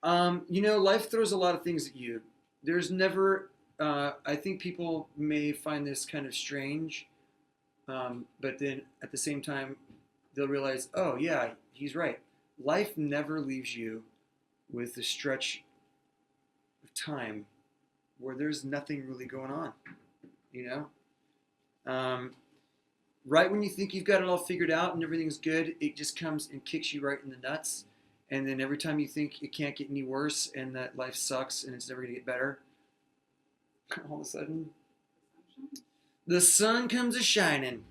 Life throws a lot of things at you. There's never. I think people may find this kind of strange, but then at the same time, they'll realize, oh yeah, he's right. Life never leaves you with a stretch of time where there's nothing really going on. You know, right when you think you've got it all figured out and everything's good, it just comes and kicks you right in the nuts. And then every time you think it can't get any worse and that life sucks and it's never gonna get better, all of a sudden, the sun comes a shining.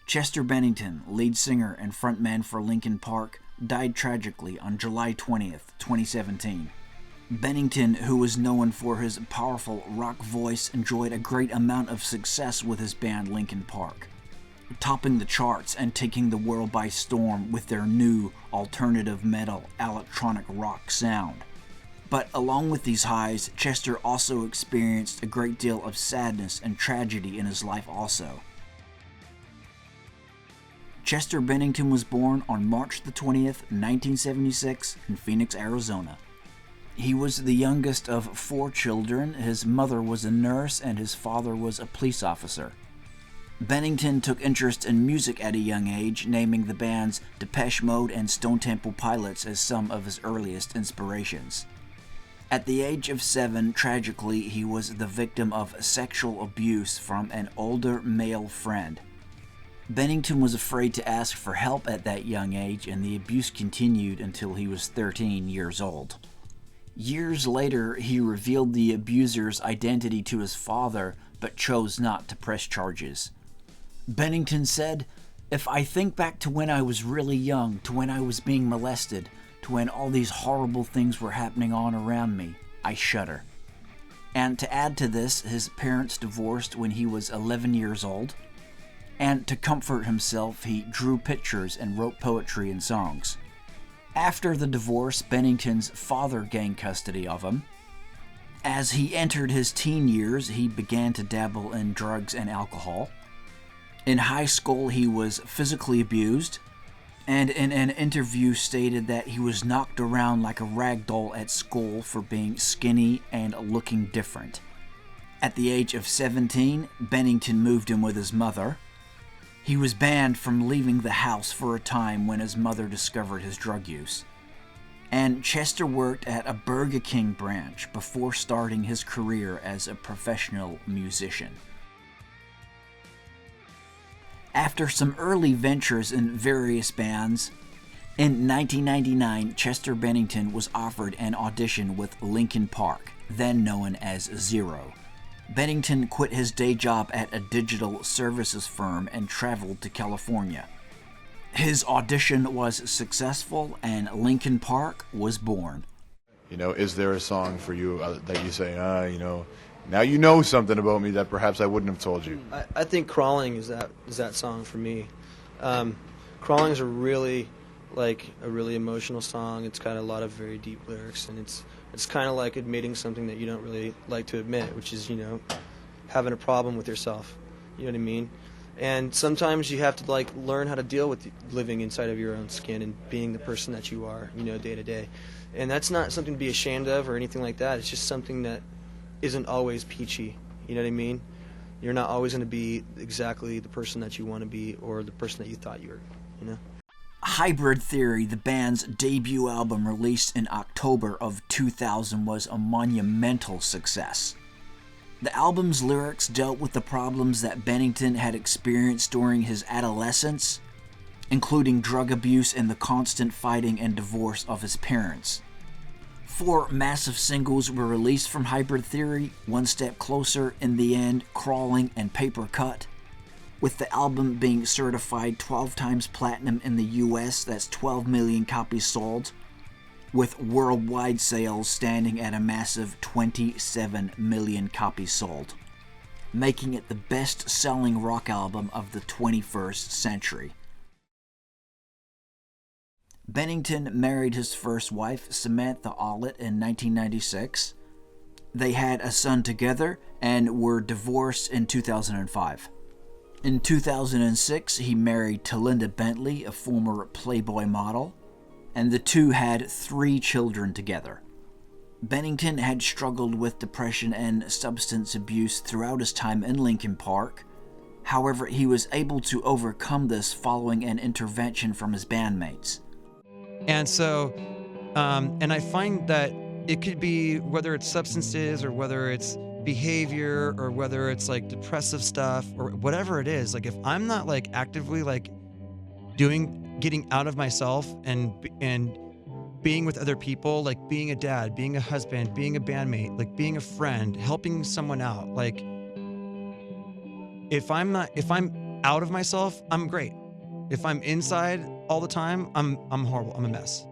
Chester Bennington, lead singer and frontman for Linkin Park, died tragically on July 20th, 2017. Bennington, who was known for his powerful rock voice, enjoyed a great amount of success with his band Linkin Park, topping the charts and taking the world by storm with their new alternative metal electronic rock sound. But along with these highs, Chester also experienced a great deal of sadness and tragedy in his life also. Chester Bennington was born on March the 20th, 1976 in Phoenix, Arizona. He was the youngest of 4 children. His mother was a nurse and his father was a police officer. Bennington took interest in music at a young age, naming the bands Depeche Mode and Stone Temple Pilots as some of his earliest inspirations. At the age of 7, tragically, he was the victim of sexual abuse from an older male friend. Bennington was afraid to ask for help at that young age, and the abuse continued until he was 13 years old. Years later, he revealed the abuser's identity to his father, but chose not to press charges. Bennington said, "If I think back to when I was really young, to when I was being molested, to when all these horrible things were happening on around me, I shudder." And to add to this, his parents divorced when he was 11 years old. And to comfort himself, he drew pictures and wrote poetry and songs. After the divorce, Bennington's father gained custody of him. As he entered his teen years, he began to dabble in drugs and alcohol. In high school, he was physically abused, and in an interview stated that he was knocked around like a rag doll at school for being skinny and looking different. At the age of 17, Bennington moved in with his mother. He was banned from leaving the house for a time when his mother discovered his drug use. And Chester worked at a Burger King branch before starting his career as a professional musician. After some early ventures in various bands, in 1999, Chester Bennington was offered an audition with Linkin Park, then known as Zero. Bennington quit his day job at a digital services firm and traveled to California. His audition was successful and Linkin Park was born. Is there a song for you that you say, now you know something about me that perhaps I wouldn't have told you? I think Crawling is that song for me. Crawling is a really emotional song. It's got a lot of very deep lyrics, and it's kind of like admitting something that you don't really like to admit, which is, having a problem with yourself. You know what I mean? And sometimes you have to learn how to deal with living inside of your own skin and being the person that you are, day to day. And that's not something to be ashamed of or anything like that. It's just something that isn't always peachy. You know what I mean? You're not always going to be exactly the person that you want to be or the person that you thought you were, Hybrid Theory, the band's debut album released in October of 2000, was a monumental success. The album's lyrics dealt with the problems that Bennington had experienced during his adolescence, including drug abuse and the constant fighting and divorce of his parents. 4 massive singles were released from Hybrid Theory: One Step Closer, In the End, Crawling, and Paper Cut, with the album being certified 12 times platinum in the US, that's 12 million copies sold, with worldwide sales standing at a massive 27 million copies sold, making it the best-selling rock album of the 21st century. Bennington married his first wife, Samantha Ollett, in 1996. They had a son together and were divorced in 2005. In 2006, he married Talinda Bentley, a former Playboy model. and the two had 3 children together. Bennington had struggled with depression and substance abuse throughout his time in Linkin Park. However, he was able to overcome this following an intervention from his bandmates. And so, and I find that it could be whether it's substances or whether it's behavior or whether it's like depressive stuff or whatever it is, like if I'm not like actively like getting out of myself and being with other people, like being a dad, being a husband, being a bandmate, like being a friend, helping someone out, like if I'm out of myself, I'm great. If I'm inside all the time, I'm horrible. I'm a mess.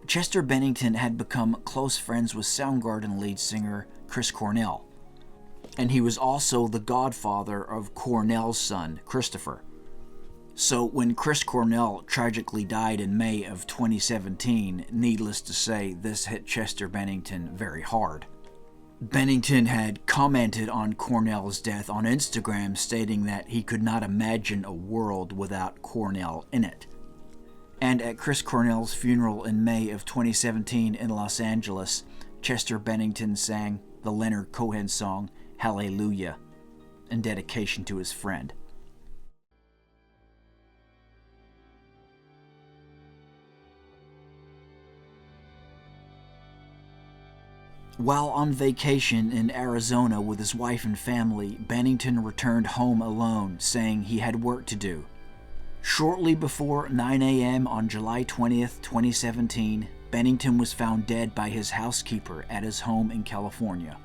Chester Bennington had become close friends with Soundgarden lead singer Chris Cornell, and he was also the godfather of Cornell's son, Christopher. So when Chris Cornell tragically died in May of 2017, needless to say, this hit Chester Bennington very hard. Bennington had commented on Cornell's death on Instagram, stating that he could not imagine a world without Cornell in it. And at Chris Cornell's funeral in May of 2017 in Los Angeles, Chester Bennington sang the Leonard Cohen song, Hallelujah, in dedication to his friend. While on vacation in Arizona with his wife and family, Bennington returned home alone, saying he had work to do. Shortly before 9 a.m. on July 20th, 2017, Bennington was found dead by his housekeeper at his home in California.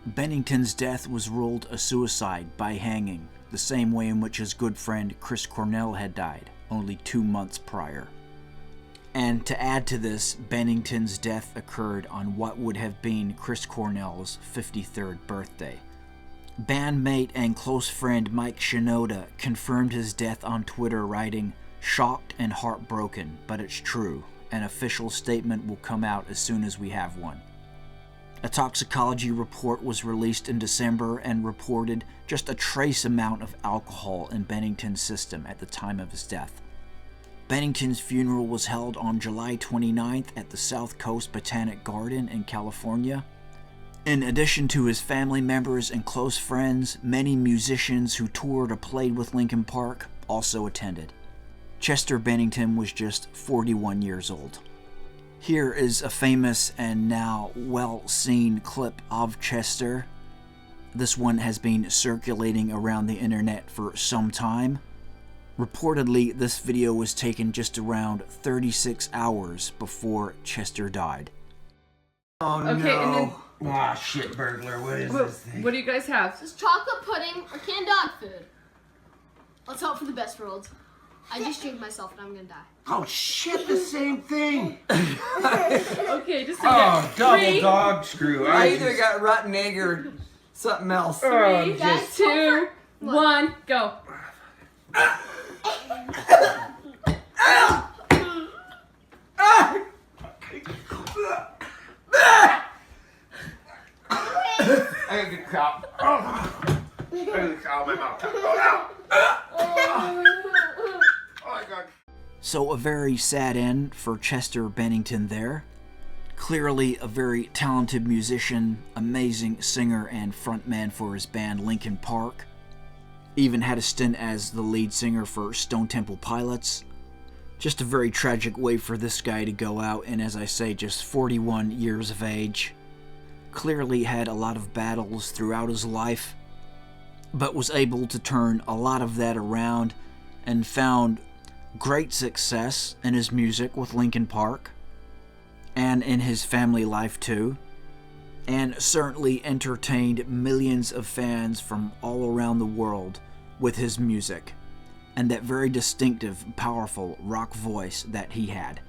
Bennington's death was ruled a suicide by hanging, the same way in which his good friend Chris Cornell had died, only 2 months prior. And to add to this, Bennington's death occurred on what would have been Chris Cornell's 53rd birthday. Bandmate and close friend Mike Shinoda confirmed his death on Twitter, writing, "Shocked and heartbroken, but it's true. An official statement will come out as soon as we have one." A toxicology report was released in December and reported just a trace amount of alcohol in Bennington's system at the time of his death. Bennington's funeral was held on July 29th at the South Coast Botanic Garden in California. In addition to his family members and close friends, many musicians who toured or played with Linkin Park also attended. Chester Bennington was just 41 years old. Here is a famous and now well-seen clip of Chester. This one has been circulating around the internet for some time. Reportedly, this video was taken just around 36 hours before Chester died. Oh Okay, no. and then- Ah, shit, burglar. What is this thing? What do you guys have? This is chocolate pudding or canned dog food. Let's hope for the best world. I just drank myself and I'm gonna die. Oh shit, the same thing. Okay, just a Oh, minute. double 3, dog screw. I either got rotten egg or something else. 3, Guys, 2, 1, go. I got a good cow. I got a cow in my mouth. Oh my god. So a very sad end for Chester Bennington there. Clearly a very talented musician, amazing singer and frontman for his band Linkin Park. Even had a stint as the lead singer for Stone Temple Pilots. Just a very tragic way for this guy to go out, and as I say, just 41 years of age. Clearly had a lot of battles throughout his life, but was able to turn a lot of that around and found great success in his music with Linkin Park and in his family life too, and certainly entertained millions of fans from all around the world with his music and that very distinctive, powerful rock voice that he had.